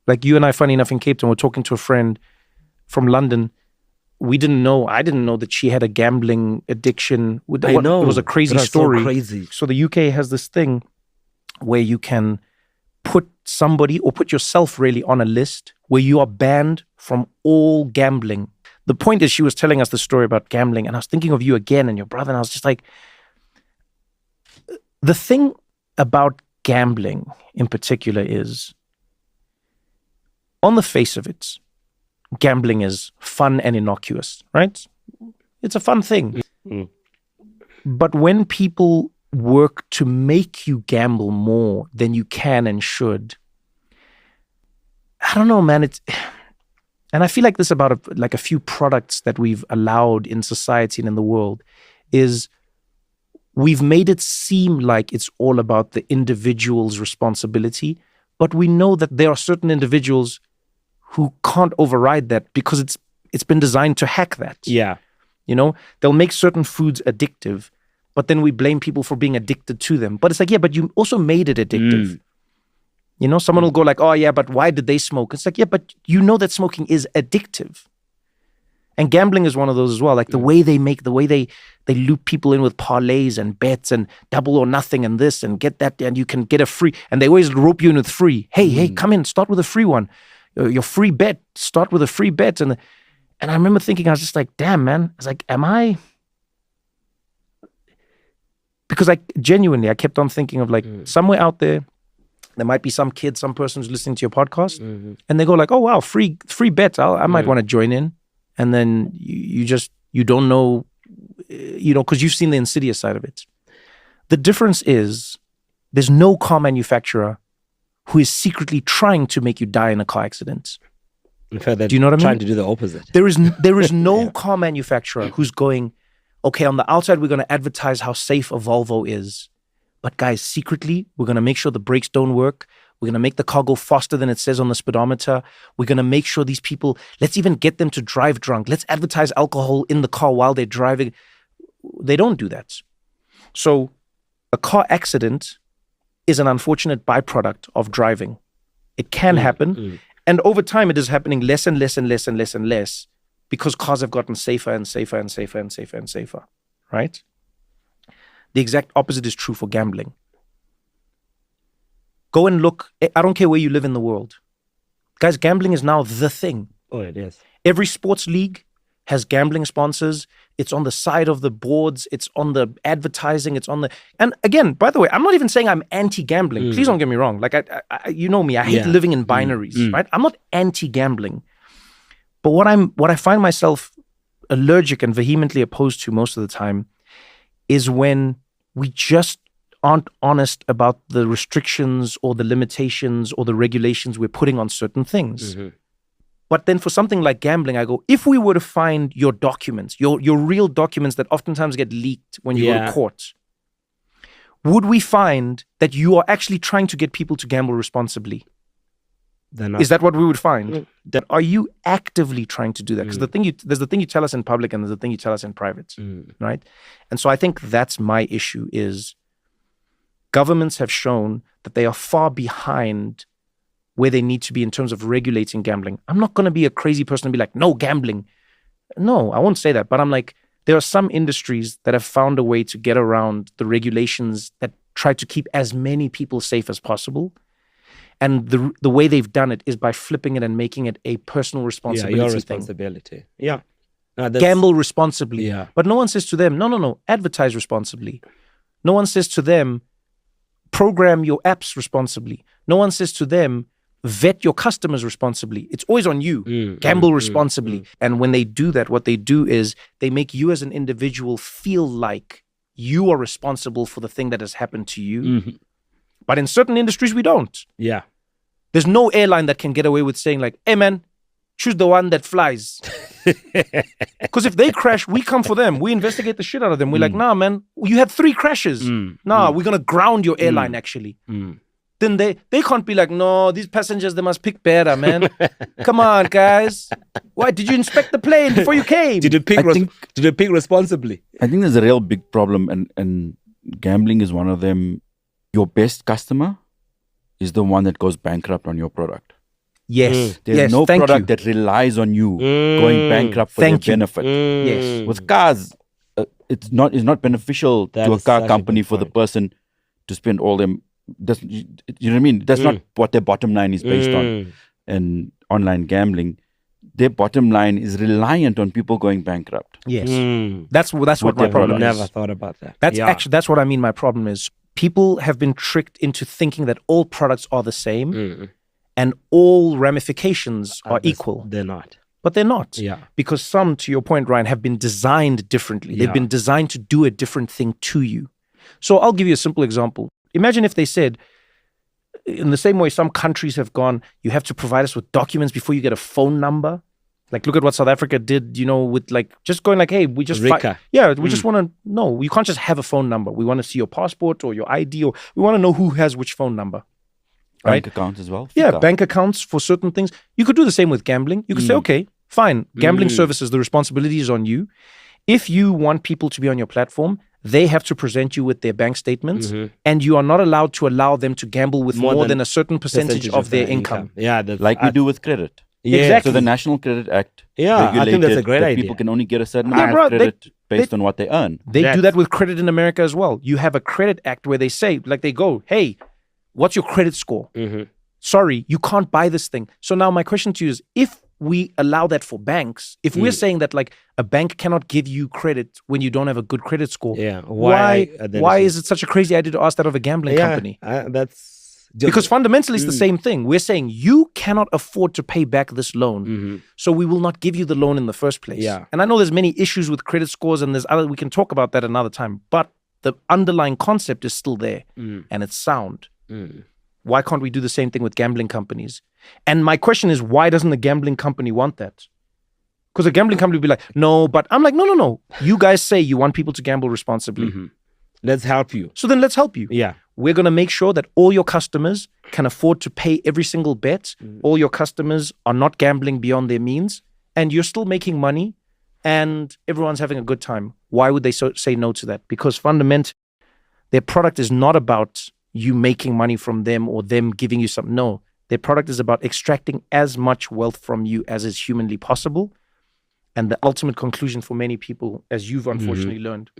Like you and I, funny enough, in Cape Town, we're talking to a friend from London. I didn't know that she had a gambling addiction. I know. It was a crazy story. So crazy. So the UK has this thing where you can put somebody or put yourself really on a list where you are banned from all gambling. The point is, she was telling us the story about gambling, and I was thinking of you again and your brother, and I was just like, the thing about gambling in particular is, on the face of it, gambling is fun and innocuous, right? It's a fun thing. Mm. But when people work to make you gamble more than you can and should, I don't know, man. And I feel like this about a few products that we've allowed in society and in the world is we've made it seem like it's all about the individual's responsibility, but we know that there are certain individuals who can't override that because it's been designed to hack that. Yeah. You know, they'll make certain foods addictive, but then we blame people for being addicted to them. But it's like, yeah, but you also made it addictive. You know, someone will go like, oh yeah, but why did they smoke? It's like, yeah, but you know that smoking is addictive. And gambling is one of those as well. Like the way they loop people in with parlays and bets and double or nothing and this and get that, and you can get a free, and they always rope you in with free. Hey, come in, start with a free one. Your free bet, start with a free bet. And I remember thinking, I was just like, damn, man. I was like, because I kept on thinking of like somewhere out there might be some kid, some person who's listening to your podcast, and they go like, oh wow, free bet. I might want to join in. And then you don't know, because you've seen the insidious side of it. The difference is there's no car manufacturer who is secretly trying to make you die in a car accident. In fact, they're do you know what I mean? Trying to do the opposite. There is no car manufacturer who's going, okay, on the outside, we're going to advertise how safe a Volvo is. But guys, secretly, we're going to make sure the brakes don't work. We're going to make the car go faster than it says on the speedometer. We're going to make sure these people, let's even get them to drive drunk. Let's advertise alcohol in the car while they're driving. They don't do that. So a car accident is an unfortunate byproduct of driving. It can happen. And over time, it is happening less and less and less and less and less because cars have gotten safer and safer and safer and safer and safer, right? The exact opposite is true for gambling. Go and look. I don't care where you live in the world. Guys, gambling is now the thing. Oh, it is. Every sports league has gambling sponsors. It's on the side of the boards. It's on the advertising. And again, by the way, I'm not even saying I'm anti-gambling. Please don't get me wrong. Like, I you know me, I hate living in binaries, right? I'm not anti-gambling. But what I find myself allergic and vehemently opposed to most of the time is when we just aren't honest about the restrictions or the limitations or the regulations we're putting on certain things. But then for something like gambling, I go, if we were to find your documents, your real documents that oftentimes get leaked when you go to court, would we find that you are actually trying to get people to gamble responsibly? Is that what we would find? That are you actively trying to do that? Because there's the thing you tell us in public and there's the thing you tell us in private, right? And so I think that's my issue is governments have shown that they are far behind where they need to be in terms of regulating gambling. I'm not going to be a crazy person and be like, no gambling. No, I won't say that. But I'm like, there are some industries that have found a way to get around the regulations that try to keep as many people safe as possible. And the way they've done it is by flipping it and making it a personal responsibility your responsibility. thing. Yeah. No, Gamble responsibly. Yeah. But no one says to them, no, advertise responsibly. No one says to them, program your apps responsibly. No one says to them, vet your customers responsibly. It's always on you. Gamble responsibly. And when they do that, what they do is they make you as an individual feel like you are responsible for the thing that has happened to you. But in certain industries, we don't. Yeah. There's no airline that can get away with saying like, hey man, choose the one that flies. Because if they crash, we come for them. We investigate the shit out of them. We're like, nah, man, you had 3 crashes. We're going to ground your airline actually. Then they can't be like, no, these passengers, they must pick better, man. Come on, guys. Why did you inspect the plane before you came? Did you pick responsibly? I think there's a real big problem and gambling is one of them. Your best customer is the one that goes bankrupt on your product. Yes. There's yes. no Thank product you. that relies on you going bankrupt for Thank their you. benefit. Yes. With cars, it's not beneficial That to a is car such a company good for the point. person to spend all them. You know what I mean? That's not what their bottom line is based on. And online gambling, their bottom line is reliant on people going bankrupt. Yes. That's what my their problem Never is. thought about that. That's Yeah. actually that's what I mean. My problem is people have been tricked into thinking that all products are the same and all ramifications are equal, They're not. but they're not. Yeah. Because some, to your point, Ryan, have been designed differently. They've Yeah. been designed to do a different thing to you. So I'll give you a simple example. Imagine if they said, in the same way some countries have gone, you have to provide us with documents before you get a phone number. Like, look at what South Africa did, with like just going like, hey, we just Rika. we just want to know. You can't just have a phone number. We want to see your passport or your ID, or we want to know who has which phone number. Right? Bank accounts as well. Yeah, Fika. bank accounts for certain things. You could do the same with gambling. You could say, okay, fine, gambling services, the responsibility is on you. If you want people to be on your platform, they have to present you with their bank statements, and you are not allowed to allow them to gamble with more than a certain percentage of their income. Yeah. That's, Like we do with credit. Yeah. Exactly. So the National Credit Act Yeah, I think that's a regulated great that idea. people can only get a certain Yeah, amount bro, of credit based on what they earn. They do That's- that with credit in America as well. You have a credit act where they say, like they go, hey, what's your credit score? Sorry, you can't buy this thing. So now my question to you is, if we allow that for banks, if we're saying that like a bank cannot give you credit when you don't have a good credit score, Yeah. why then is it such a crazy idea to ask that of a gambling company? That's Because fundamentally it's the same thing. We're saying you cannot afford to pay back this loan, so we will not give you the loan in the first place. Yeah. And I know there's many issues with credit scores, and we can talk about that another time, but the underlying concept is still there, and it's sound. Why can't we do the same thing with gambling companies? And my question is, why doesn't a gambling company want that? Because a gambling company would be like, no, but I'm like, no. You guys say you want people to gamble responsibly. let's help you. So then let's help you. Yeah. We're going to make sure that all your customers can afford to pay every single bet. All your customers are not gambling beyond their means, and you're still making money, and everyone's having a good time. Why would they say no to that? Because fundamentally, their product is not about you making money from them or them giving you something. No, their product is about extracting as much wealth from you as is humanly possible. And the ultimate conclusion for many people, as you've unfortunately learned,